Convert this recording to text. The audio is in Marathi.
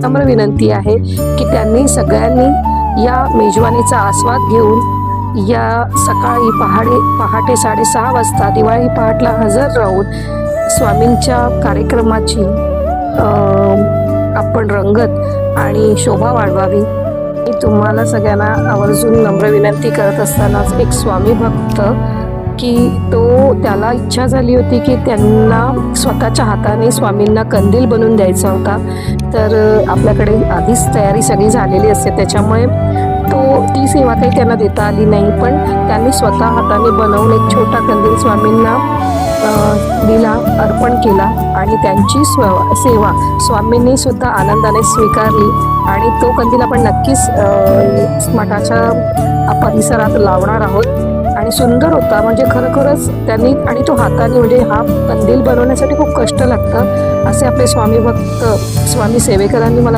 नम्र विनंती आहे की त्यांनी सगळ्यांनी या मेजवानीचा आस्वाद घेऊन या सकाळी पहाटे 6:30 वाजता दिवाळी पहाटला हजर राहून स्वामींच्या कार्यक्रमाची आपण रंगत आणि शोभा वाढवावी. मी तुम्हाला सगळ्यांना आवर्जून नम्र विनंती करत असतानाच एक स्वामी भक्त की त्याला इच्छा झाली होती की त्यांना स्वतःच्या हाताने स्वामींना कंदील बनवून द्यायचा होता. तर आपल्याकडे आधीच तयारी सगळी झालेली असते, त्याच्यामुळे ती सेवा काही त्यांना देता आली नाही. पण त्यांनी स्वतः हाताने बनवून एक छोटा कंदील स्वामींना दिला, अर्पण केला आणि त्यांची सेवा स्वामींनी सुद्धा आनंदाने स्वीकारली. आणि तो कंदील आपण नक्कीच मठाच्या परिसरात लावणार आहोत. आणि सुंदर होता, म्हणजे खरोखरच त्यांनी, आणि तो हाताने, म्हणजे हा कंदील बनवण्यासाठी खूप कष्ट लागतं असे आपले स्वामी भक्त स्वामी सेवेकरांनी मला